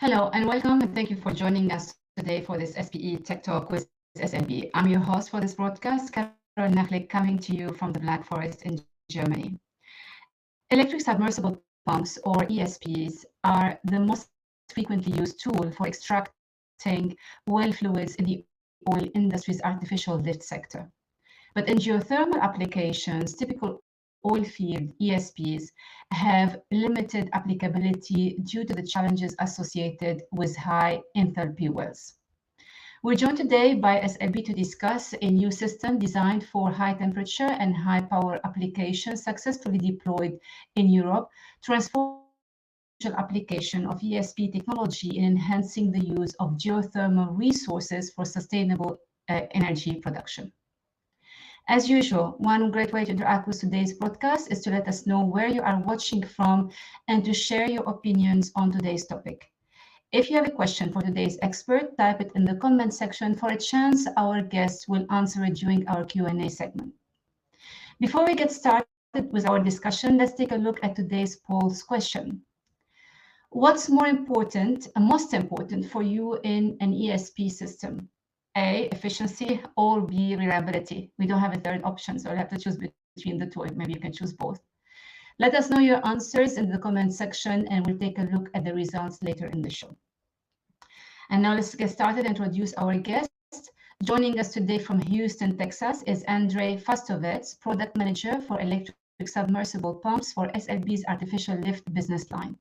Hello and welcome, and thank you for joining us today for this SPE Tech Talk with SLB. I'm your host for this broadcast, Carol Nachlik, coming to you from the Black Forest in Germany. Electric submersible pumps, or ESPs, are the most frequently used tool for extracting oil fluids in the oil industry's artificial lift sector. But in geothermal applications, typical oil field ESPs have limited applicability due to the challenges associated with high enthalpy wells. We're joined today by SLB to discuss a new system designed for high temperature and high power applications successfully deployed in Europe, transforming the application of ESP technology in enhancing the use of geothermal resources for sustainable energy production. As usual, one great way to interact with today's broadcast is to let us know where you are watching from and to share your opinions on today's topic. If you have a question for today's expert, type it in the comment section. For a chance, our guests will answer it during our Q&A segment. Before we get started with our discussion, let's take a look at today's poll's question. What's most important for you in an ESP system? A, efficiency, or B, reliability? We don't have a third option, so you have to choose between the two. Maybe you can choose both. Let us know your answers in the comment section, and we'll take a look at the results later in the show. And now let's get started and introduce our guest. Joining us today from Houston, Texas is Andrei Fastovets, Product Manager for Electric Submersible Pumps for SLB's Artificial Lift business line.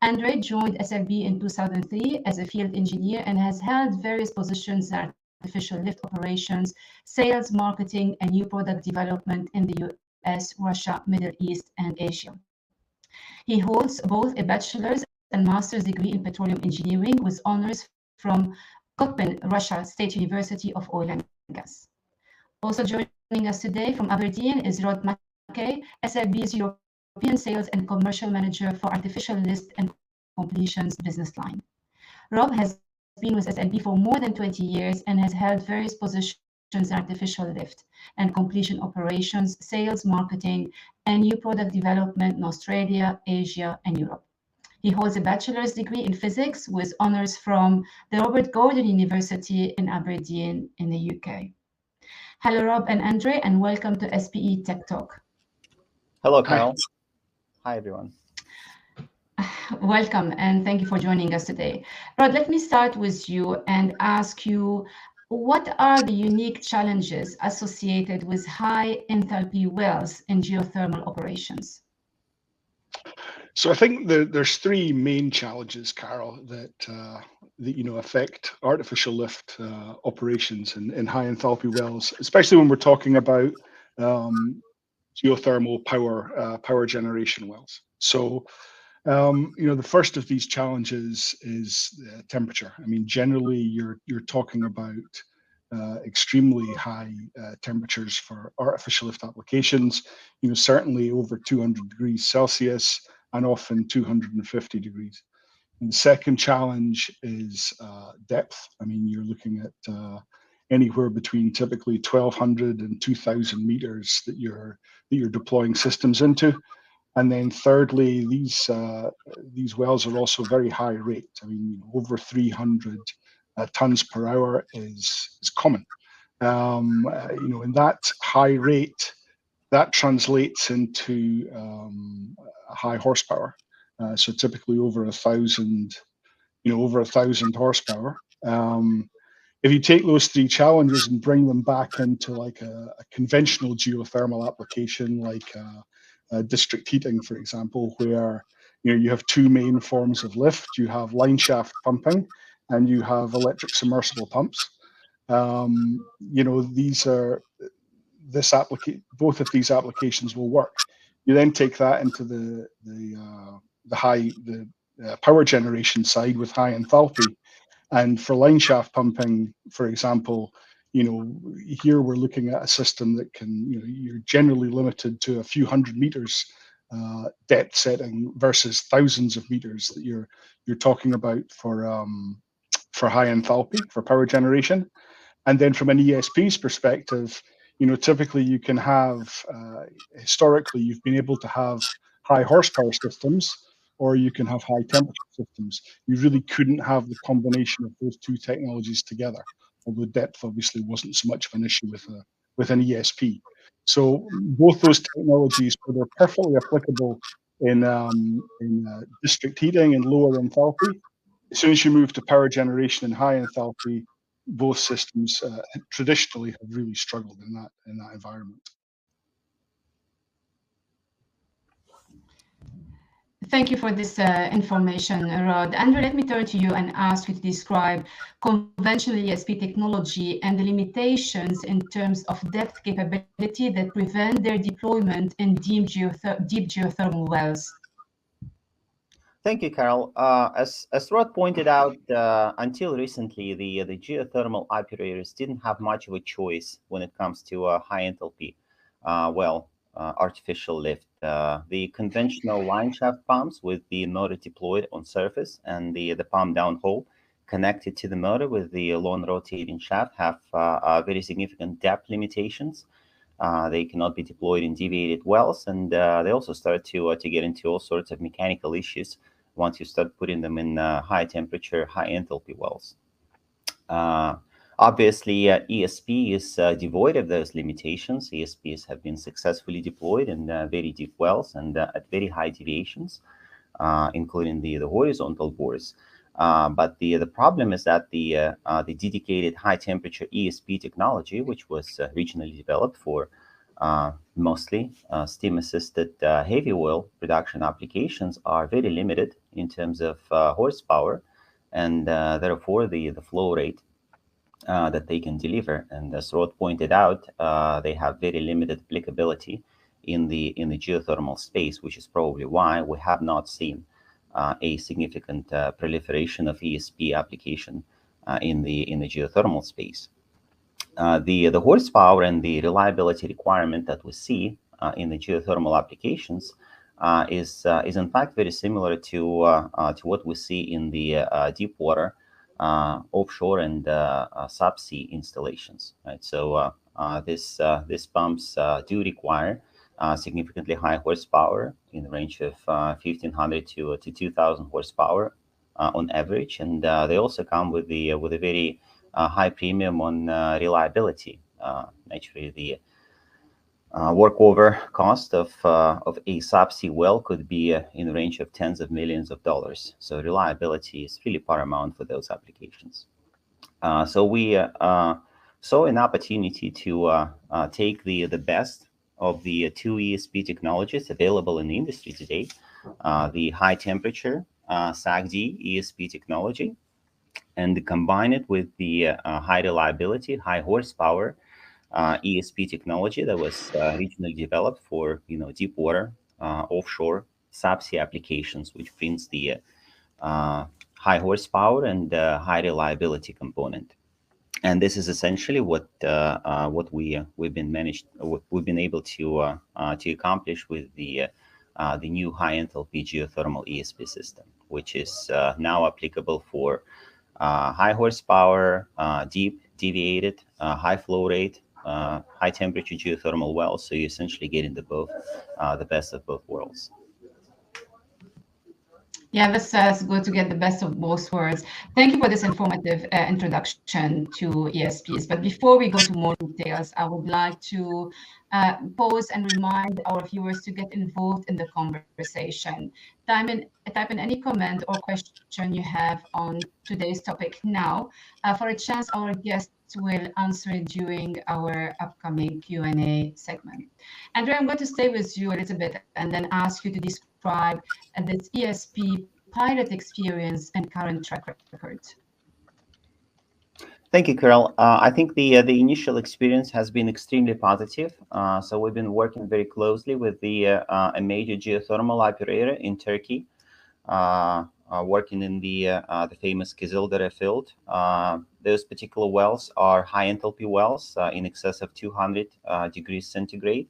Andrei joined SLB in 2003 as a field engineer and has held various positions in artificial lift operations, sales, marketing, and new product development in the US, Russia, Middle East, and Asia. He holds both a bachelor's and master's degree in petroleum engineering with honors from Kotlin, Russia State University of Oil and Gas. Also joining us today from Aberdeen is Rob Mackay, SLB's European Sales and Commercial Manager for Artificial Lift and Completions business line. Rob has been with SLB for more than 20 years and has held various positions in artificial lift and completion operations, sales, marketing, and new product development in Australia, Asia, and Europe. He holds a bachelor's degree in physics with honors from the Robert Gordon University in Aberdeen in the UK. Hello, Rob and Andrei, and welcome to SPE Tech Talk. Hello, Carol. Hi, everyone. Welcome, and thank you for joining us today. Rod, let me start with you and ask you, what are the unique challenges associated with high enthalpy wells in geothermal operations? So I think there's three main challenges, Carol, that affect artificial lift operations in high enthalpy wells, especially when we're talking about geothermal power generation wells. So the first of these challenges is temperature. I mean, generally you're talking about extremely high temperatures for artificial lift applications. Certainly over 200 degrees Celsius. And often 250 degrees. And the second challenge is depth. I mean, you're looking at anywhere between typically 1,200 and 2,000 meters that you're deploying systems into. And then thirdly, these wells are also very high rate. I mean, over 300 tons per hour is common. And that high rate, that translates into high horsepower. So typically over 1,000, over 1,000 horsepower. If you take those three challenges and bring them back into like a conventional geothermal application, like district heating, for example, where you have two main forms of lift. You have line shaft pumping, and you have electric submersible pumps. Both of these applications will work. You then take that into the power generation side with high enthalpy, and for line shaft pumping, for example, here we're looking at a system that can, you're generally limited to a few hundred meters depth setting versus thousands of meters that you're talking about for high enthalpy for power generation. And then from an ESP's perspective, typically you can have, historically, you've been able to have high horsepower systems or you can have high temperature systems. You really couldn't have the combination of those two technologies together, although depth obviously wasn't so much of an issue with an ESP. So both those technologies, they're perfectly applicable in district heating and lower enthalpy. As soon as you move to power generation and high enthalpy, both systems traditionally have really struggled in that environment. Thank you for this information, Rod. Andrew, let me turn to you and ask you to describe conventional ESP technology and the limitations in terms of depth capability that prevent their deployment in deep geothermal wells. Thank you, Carol. As Rod pointed out, until recently, the geothermal operators didn't have much of a choice when it comes to high enthalpy artificial lift. The conventional line shaft pumps with the motor deployed on surface and the pump downhole connected to the motor with the long rotating shaft have very significant depth limitations. They cannot be deployed in deviated wells, and they also start to get into all sorts of mechanical issues once you start putting them in high temperature, high enthalpy wells. Obviously, ESP is devoid of those limitations. ESPs have been successfully deployed in very deep wells and at very high deviations, including the horizontal bores. But the problem is that the dedicated high temperature ESP technology, which was originally developed for mostly steam assisted heavy oil production applications, are very limited in terms of horsepower, and therefore the flow rate that they can deliver. And as Rod pointed out, they have very limited applicability in the geothermal space, which is probably why we have not seen a significant proliferation of ESP application in the geothermal space. The horsepower and the reliability requirement that we see in the geothermal applications is in fact very similar to what we see in the deep water, offshore, and subsea installations. Right, so these pumps do require significantly high horsepower in the range of 1,500 to 2,000 horsepower on average, and they also come with a very high premium on reliability. Naturally, the workover cost of a subsea well could be in the range of tens of millions of dollars. So reliability is really paramount for those applications. So we saw an opportunity to take the best of the two ESP technologies available in the industry today, the high temperature SAGD ESP technology, and combine it with the high reliability, high horsepower ESP technology that was originally developed for deep water, offshore, subsea applications, which brings the high horsepower and high reliability component. And this is essentially what we've been able to accomplish with the new high enthalpy geothermal ESP system, which is now applicable for high horsepower, deep deviated, high flow rate, high temperature geothermal wells. So you're essentially getting the best of both worlds. Yeah, that's good to get the best of both worlds. Thank you for this informative introduction to ESPs. But before we go to more details, I would like to pause and remind our viewers to get involved in the conversation. Type in any comment or question you have on today's topic now. For a chance, our guests will answer it during our upcoming Q&A segment. Andrew, I'm going to stay with you a little bit and then ask you to describe this ESP pilot experience and current track record. Thank you, Carol. I think the initial experience has been extremely positive. So we've been working very closely with a major geothermal operator in Turkey, working in the famous Kızıldere field. Those particular wells are high enthalpy wells in excess of 200 degrees centigrade,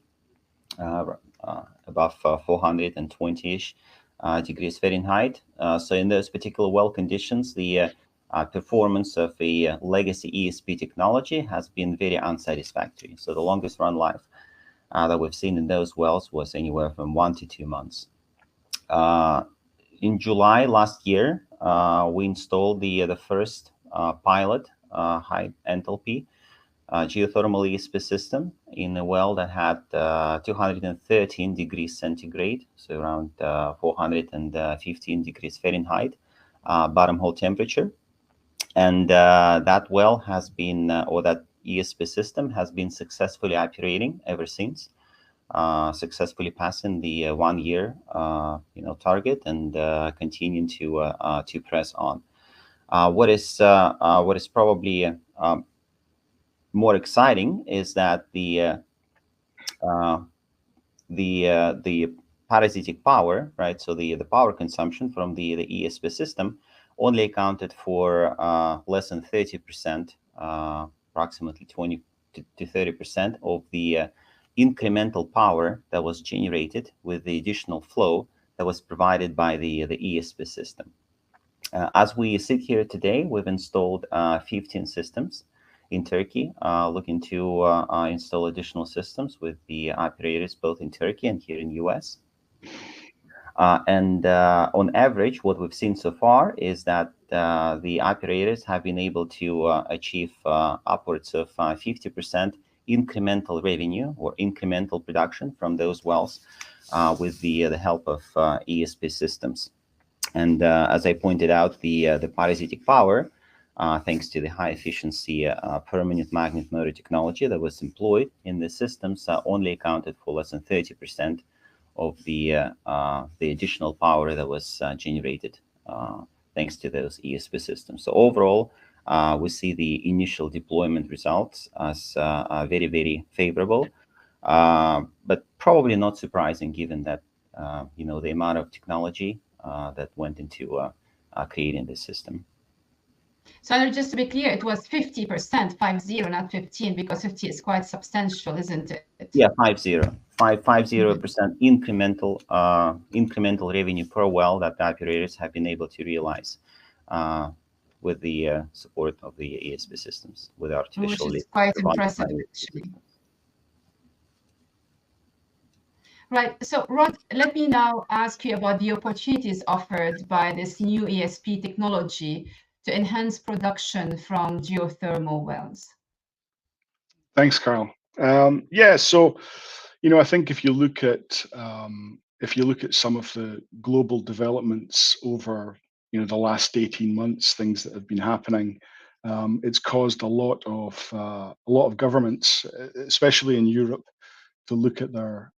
above 420-ish degrees Fahrenheit. So in those particular well conditions, the performance of a legacy ESP technology has been very unsatisfactory. So the longest run life that we've seen in those wells was anywhere from 1 to 2 months. in July last year, we installed the first pilot high enthalpy geothermal ESP system in a well that had 213 degrees centigrade, so around 415 degrees Fahrenheit bottom hole temperature. And that well has been, or that ESP system has been successfully operating ever since, successfully passing the 1 year target and continuing to press on. What is probably more exciting is that the parasitic power, right? So the power consumption from the ESP system only accounted for less than 30%, approximately 20 to 30% of the incremental power that was generated with the additional flow that was provided by the ESP system. As we sit here today, we've installed 15 systems in Turkey, looking to install additional systems with the operators both in Turkey and here in US. And on average, what we've seen so far is that the operators have been able to achieve upwards of 50% incremental revenue or incremental production from those wells with the help of ESP systems. And as I pointed out, the parasitic power, thanks to the high efficiency permanent magnet motor technology that was employed in the systems, only accounted for less than 30% of the additional power that was generated thanks to those ESP systems. So overall, we see the initial deployment results as very, very favorable, but probably not surprising given that the amount of technology that went into creating this system. So just to be clear, it was 50%, 50, not 15, because 50 is quite substantial, isn't it? Yeah, 50% incremental revenue per well that the operators have been able to realize with the support of the ESP systems with artificial lift. Which is quite impressive, actually. Right. So, Rod, let me now ask you about the opportunities offered by this new ESP technology to enhance production from geothermal wells. Thanks, Carl. Yeah, so I think if you look at some of the global developments over the last 18 months, things that have been happening, it's caused a lot of governments, especially in Europe, to look at their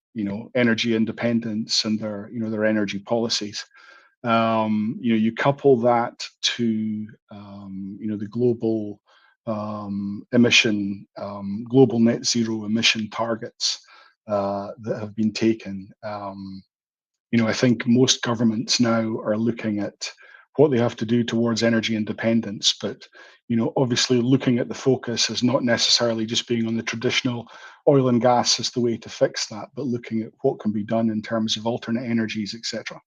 energy independence and their energy policies. You couple that to the global global net zero emission targets that have been taken. I think most governments now are looking at what they have to do towards energy independence, but obviously looking at the focus as not necessarily just being on the traditional oil and gas as the way to fix that, but looking at what can be done in terms of alternate energies, etc.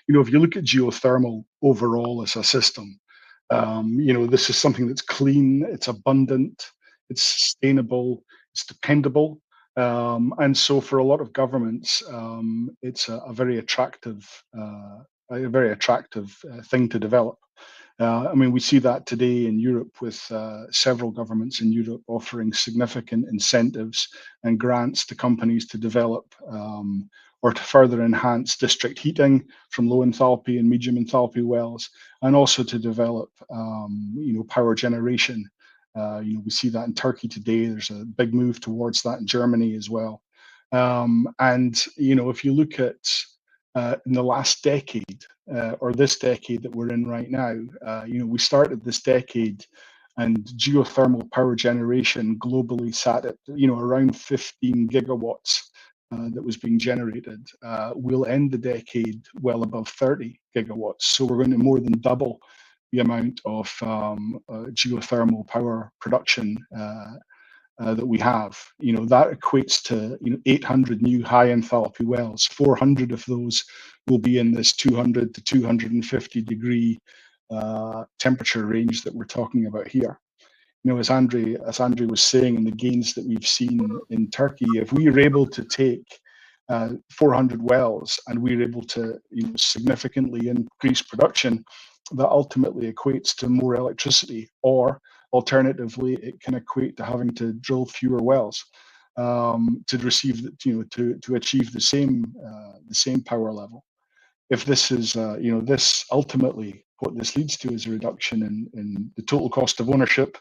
If you look at geothermal overall as a system, this is something that's clean, it's abundant, it's sustainable, it's dependable. And so for a lot of governments, it's a very attractive thing to develop. We see that today in Europe with several governments in Europe offering significant incentives and grants to companies to develop or to further enhance district heating from low enthalpy and medium enthalpy wells, and also to develop power generation. We see that in Turkey today. There's a big move towards that in Germany as well. And if you look at in the last decade or this decade that we're in right now, we started this decade and geothermal power generation globally sat at around 15 gigawatts that was being generated. We'll end the decade well above 30 gigawatts. So we're going to more than double the amount of geothermal power production that we have. That equates to 800 new high enthalpy wells. 400 of those will be in this 200 to 250 degree temperature range that we're talking about here. As Andre was saying, in the gains that we've seen in Turkey, if we are able to take 400 wells, and we're able to significantly increase production, that ultimately equates to more electricity, or alternatively, it can equate to having to drill fewer wells to receive, to achieve the same power level. If this is, this ultimately, what this leads to is a reduction in the total cost of ownership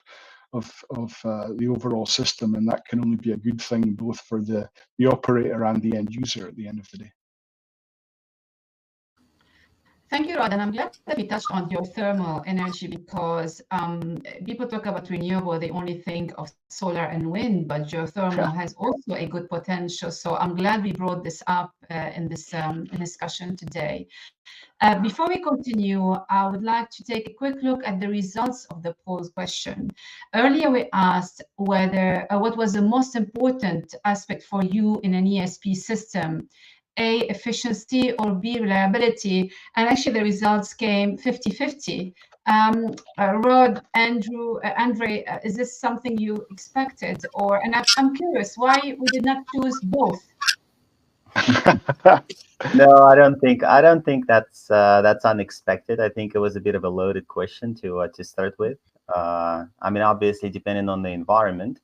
of the overall system, and that can only be a good thing both for the operator and the end user at the end of the day. Thank you, Rod. And I'm glad that we touched on geothermal energy, because people talk about renewable, they only think of solar and wind, but geothermal has also a good potential. So I'm glad we brought this up in this discussion today. Before we continue, I would like to take a quick look at the results of the poll question. Earlier, we asked whether what was the most important aspect for you in an ESP system. A, efficiency, or B, reliability. And actually the results came 50-50. Rod, Andre, is this something you expected? And I'm curious why we did not choose both. No, I don't think that's unexpected. I think it was a bit of a loaded question to start with. I mean, obviously, depending on the environment,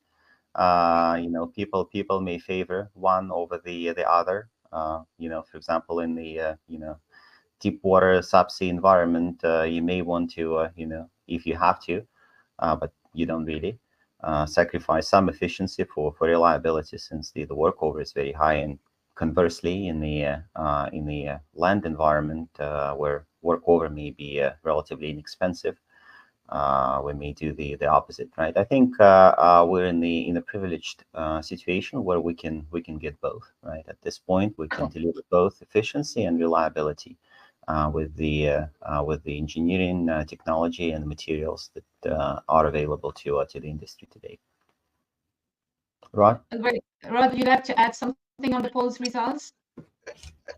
people may favor one over the other. For example, in the deep water subsea environment, you may want to, if you have to, but you don't really sacrifice some efficiency for reliability, since the workover is very high. And conversely, in the land environment, where workover may be relatively inexpensive, we may do the opposite, right? I think we're in a privileged situation where we can get both, right? At this point, we can deliver both efficiency and reliability with the engineering technology and the materials that are available to the industry today. Rod? Great. Rod, would you like to add something on the poll's results?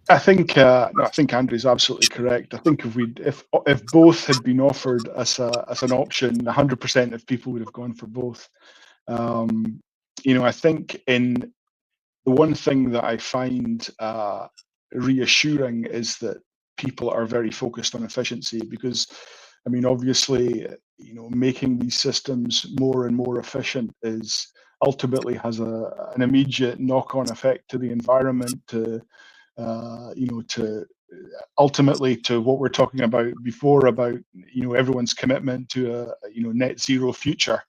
I think no, I think Andrew's absolutely correct. I think if both had been offered as an option, 100% of people would have gone for both. I think the one thing that I find reassuring is that people are very focused on efficiency, because, I mean, obviously, making these systems more and more efficient ultimately has an immediate knock-on effect to the environment, to ultimately to what we're talking about before, about everyone's commitment to a net zero future.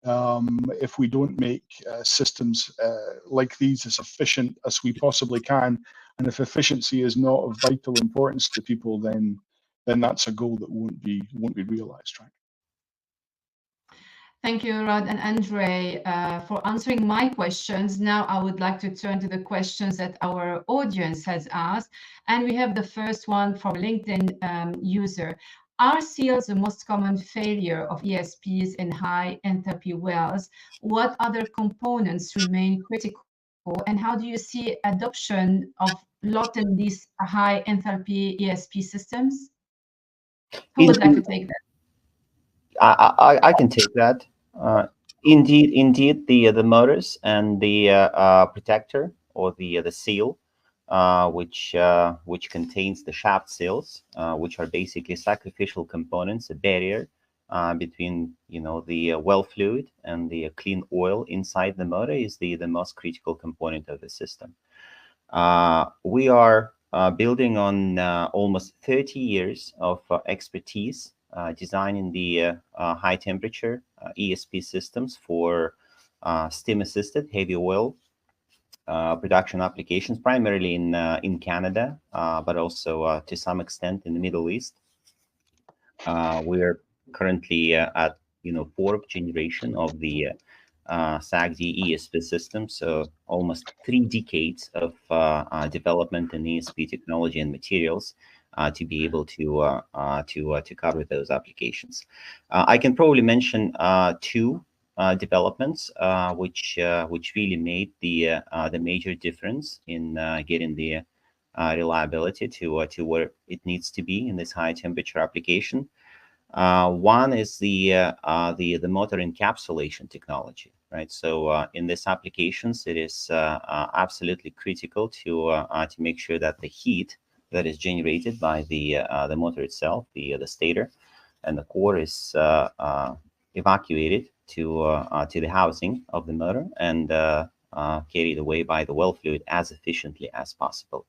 If we don't make systems like these as efficient as we possibly can, and if efficiency is not of vital importance to people, then that's a goal that won't be realized, right? Thank you, Rod and Andre, for answering my questions. Now I would like to turn to the questions that our audience has asked. And we have the first one from LinkedIn user. Are seals the most common failure of ESPs in high enthalpy wells? What other components remain critical? And how do you see adoption of lot in these high enthalpy ESP systems? Who would like to take that? I can take that. Indeed, the motors and the protector, or the seal, which contains the shaft seals, which are basically sacrificial components, a barrier between the well fluid and the clean oil inside the motor, is the most critical component of the system. We are building on almost 30 years of expertise designing the high temperature ESP systems for steam assisted heavy oil production applications, primarily in Canada, but also to some extent in the Middle East. We're currently at fourth generation of the SAGD ESP system, so almost 3 decades of development in ESP technology and materials to be able to cover those applications. I can probably mention 2 developments which really made the major difference in getting the reliability to where it needs to be in this high temperature application. One is the motor encapsulation technology, right? So in these applications, it is absolutely critical to make sure that the heat that is generated by the motor itself, the stator, and the core is evacuated to the housing of the motor and carried away by the well fluid as efficiently as possible.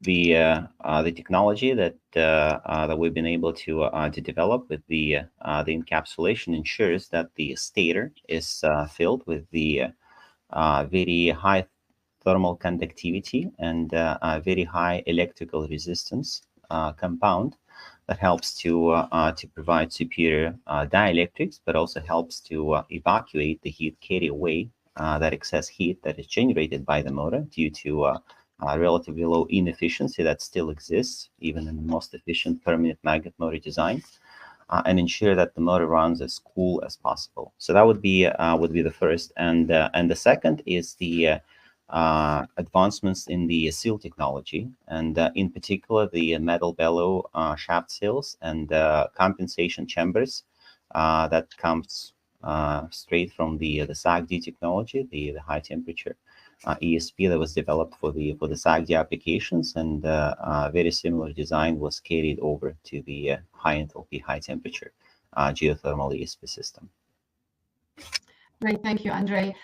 The technology that we've been able to develop with the encapsulation ensures that the stator is filled with the very high thermal conductivity and a very high electrical resistance compound that helps to provide superior dielectrics, but also helps to evacuate the heat, carry away that excess heat that is generated by the motor due to relatively low inefficiency that still exists even in the most efficient permanent magnet motor design, and ensure that the motor runs as cool as possible. So that would be the first, and the second is the advancements in the seal technology, and in particular the metal bellow shaft seals and compensation chambers that comes straight from the SAGD technology, the high temperature ESP that was developed for the SAGD applications, and very similar design was carried over to the high enthalpy, high temperature geothermal ESP system. Great, thank you, Andre.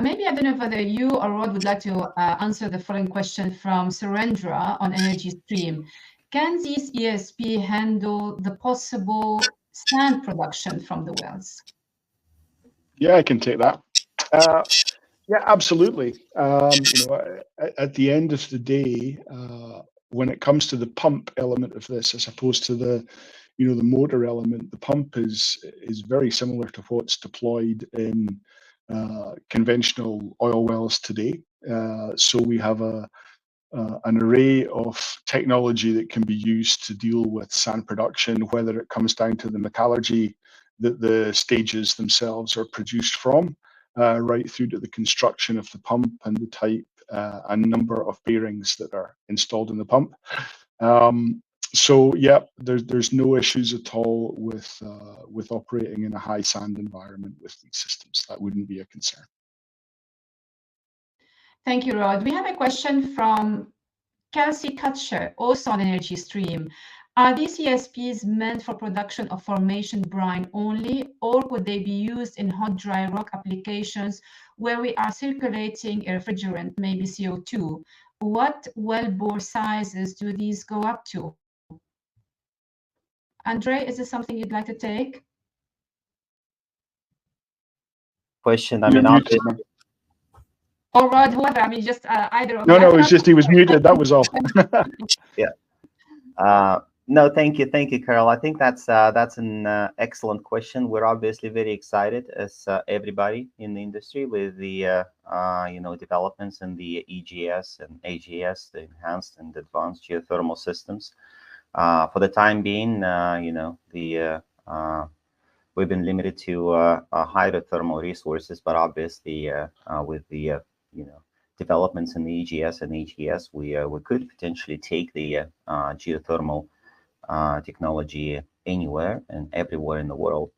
Maybe I don't know whether you or Rod would like to answer the following question from Surendra on Energy Stream. Can these ESP handle the possible sand production from the wells? Yeah, I can take that. Yeah, absolutely. At the end of the day, when it comes to the pump element of this, as opposed to the motor element, the pump is very similar to what's deployed in conventional oil wells today. So we have an array of technology that can be used to deal with sand production, whether it comes down to the metallurgy that the stages themselves are produced from, right through to the construction of the pump and the type and number of bearings that are installed in the pump. So yeah, there's no issues at all with operating in a high sand environment with these systems. That wouldn't be a concern. Thank you, Rod. We have a question from Kelsey Kutcher, also on Energy Stream. Are these ESPs meant for production of formation brine only, or could they be used in hot dry rock applications where we are circulating a refrigerant, maybe CO2? What wellbore sizes do these go up to? Andre, is this something you'd like to take? Question, I mean, or Rod, whoever, I mean, just either of No, it was just he was muted, that was all. Yeah. No, thank you, Carol. I think that's an excellent question. We're obviously very excited, as everybody in the industry, with the developments in the EGS and AGS, the enhanced and advanced geothermal systems. For the time being, we've been limited to hydrothermal resources, but obviously with the developments in the EGS and AGS, we could potentially take the geothermal technology anywhere and everywhere in the world,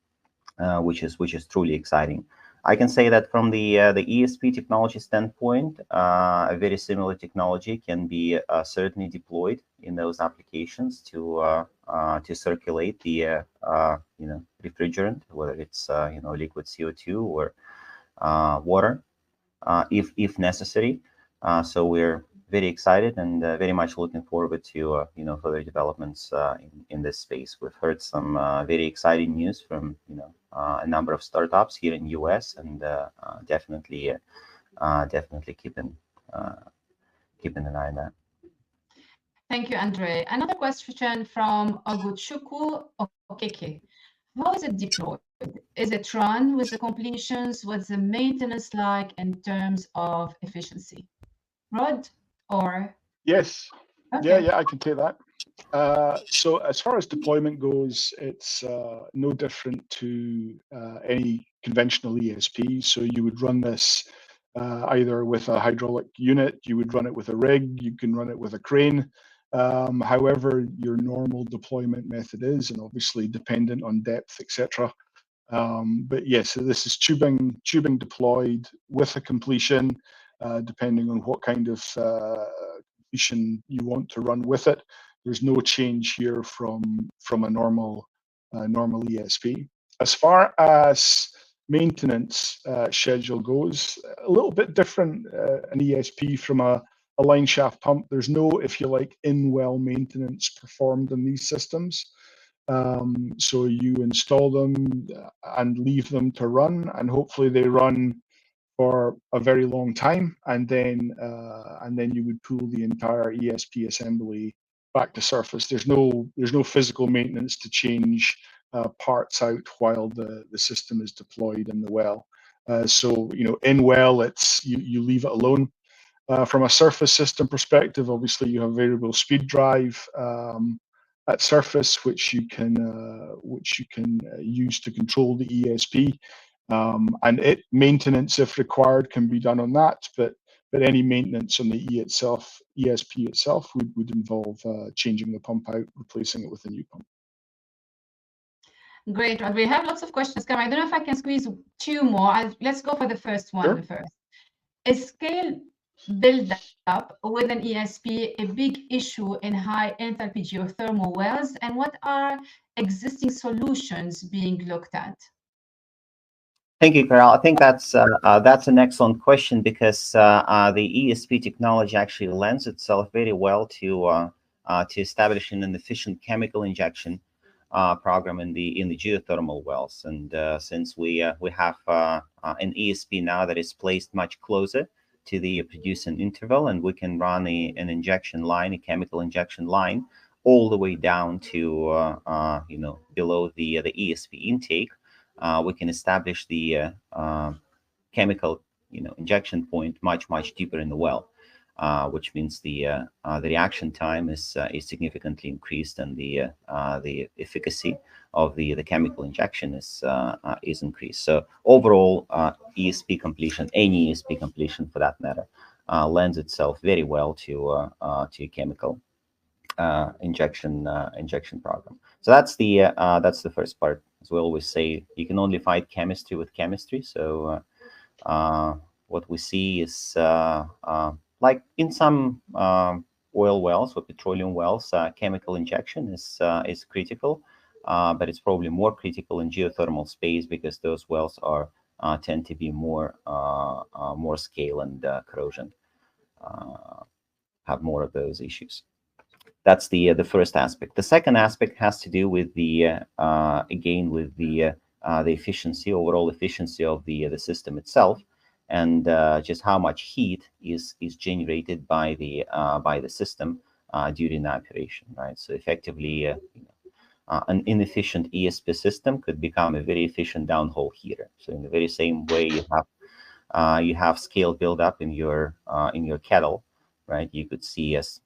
which is truly exciting. I can say that from the ESP technology standpoint, a very similar technology can be certainly deployed in those applications to circulate the refrigerant, whether it's liquid CO2 or water, if necessary. So we're very excited and very much looking forward to further developments in this space. We've heard some very exciting news from a number of startups here in US, and definitely keeping an eye on that. Thank you, Andre. Another question from Oguchukwu Okeke. How is it deployed? Is it run with the completions? What's the maintenance like in terms of efficiency? Rod, or? Yes. Okay. Yeah, I can take that. So as far as deployment goes, it's no different to any conventional ESP. So you would run this either with a hydraulic unit, you would run it with a rig, you can run it with a crane. however your normal deployment method is, and obviously dependent on depth, etc. But yes, so this is tubing deployed with a completion, depending on what kind of completion you want to run with it. There's no change here from a normal ESP. As far as maintenance schedule goes, a little bit different an ESP from a line shaft pump. There's no, if you like, in-well maintenance performed in these systems. So you install them and leave them to run, and hopefully they run for a very long time, and then you would pull the entire ESP assembly back to surface. There's no physical maintenance to change parts out while the system is deployed in the well. So in well, it's you leave it alone. From a surface system perspective, obviously you have variable speed drive at surface, which you can use to control the ESP, and maintenance, if required, can be done on that. But any maintenance on the ESP itself would involve changing the pump out, replacing it with a new pump. Great, Rod. We have lots of questions coming. I don't know if I can squeeze two more. Let's go for the first one first. Is scale build-up with an ESP a big issue in high enthalpy geothermal wells, and what are existing solutions being looked at? Thank you, Carol. I think that's an excellent question, because the ESP technology actually lends itself very well to establishing an efficient chemical injection program in the geothermal wells. And since we have an ESP now that is placed much closer to the producing interval, and we can run an injection line, a chemical injection line, all the way down to below the ESP intake. We can establish the chemical injection point much deeper in the well, which means the reaction time is significantly increased, and the efficacy of the chemical injection is increased. So overall, ESP completion, any ESP completion for that matter, lends itself very well to a chemical injection program. So that's the first part. As we always say, you can only fight chemistry with chemistry. So what we see is like in some oil wells or petroleum wells, chemical injection is critical, but it's probably more critical in geothermal space, because those wells tend to be more scale and corrosion, have more of those issues. That's the first aspect. The second aspect has to do with the again with the efficiency, overall efficiency of the system itself, and just how much heat is generated by the system during operation, right? So effectively, an inefficient ESP system could become a very efficient downhole heater. So in the very same way you have scale buildup in your kettle, right? You could see as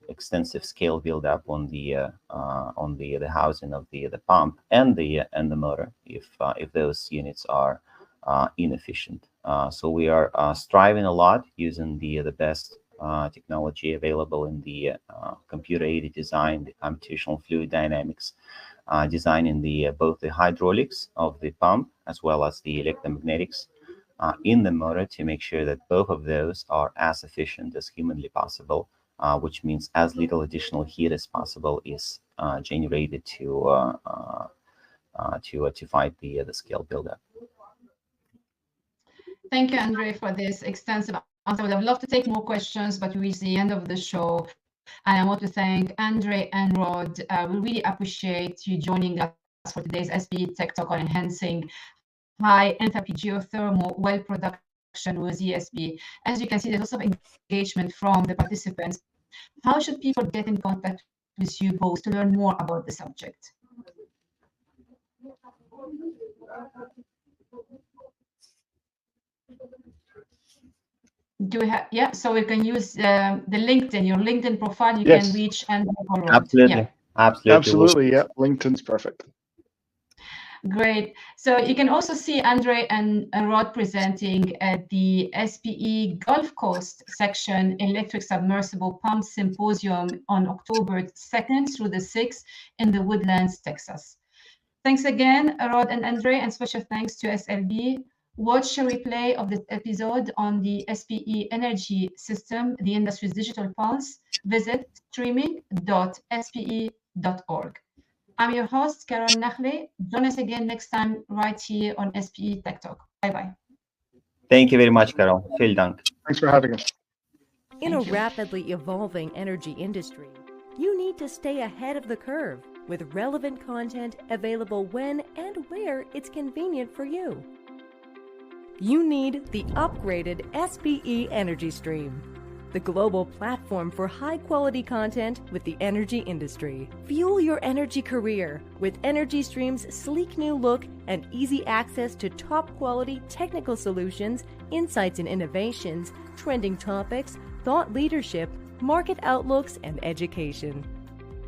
extensive scale buildup on the housing of the pump and the motor if those units are inefficient. So we are striving a lot using the best technology available in the computer-aided design, the computational fluid dynamics design, in both the hydraulics of the pump as well as the electromagnetics in the motor, to make sure that both of those are as efficient as humanly possible. Which means as little additional heat as possible is generated to fight the scale buildup. Thank you, Andre, for this extensive answer. I would have loved to take more questions, but we reached the end of the show. And I want to thank Andre and Rod. We really appreciate you joining us for today's SPE Tech Talk on enhancing high enthalpy geothermal well production with ESP. As you can see, there's lots of engagement from the participants. How should people get in contact with you both to learn more about the subject? Do we have, yeah, so we can use the LinkedIn, your LinkedIn profile, you can reach and Absolutely. Absolutely, yeah. LinkedIn's perfect. Great. So you can also see Andre and Rod presenting at the SPE Gulf Coast section Electric Submersible Pump Symposium on October 2nd through the 6th in the Woodlands, Texas. Thanks again, Rod and Andre, and special thanks to SLB. Watch a replay of this episode on the SPE Energy System, the industry's digital pulse. Visit streaming.spe.org. I'm your host, Carol Nachle. Join us again next time right here on SPE Tech Talk. Bye-bye. Thank you very much, Carol. Vielen Dank. Thanks for having us. In a rapidly evolving energy industry, you need to stay ahead of the curve with relevant content available when and where it's convenient for you. You need the upgraded SPE Energy Stream, the global platform for high-quality content with the energy industry. Fuel your energy career with Energy Stream's sleek new look and easy access to top-quality technical solutions, insights and innovations, trending topics, thought leadership, market outlooks, and education.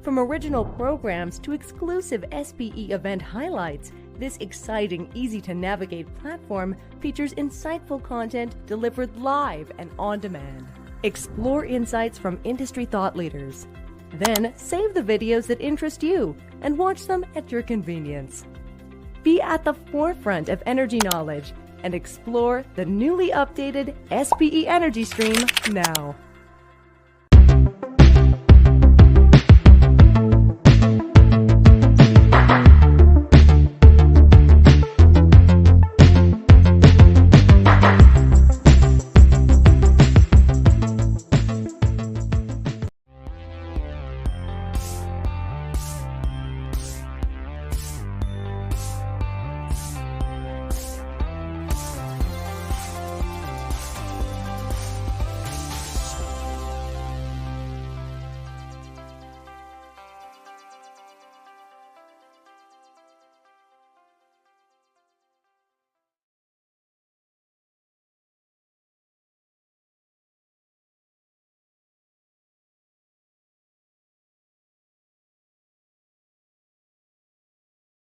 From original programs to exclusive SPE event highlights, this exciting, easy-to-navigate platform features insightful content delivered live and on demand. Explore insights from industry thought leaders. Then save the videos that interest you and watch them at your convenience. Be at the forefront of energy knowledge and explore the newly updated SPE Energy Stream now.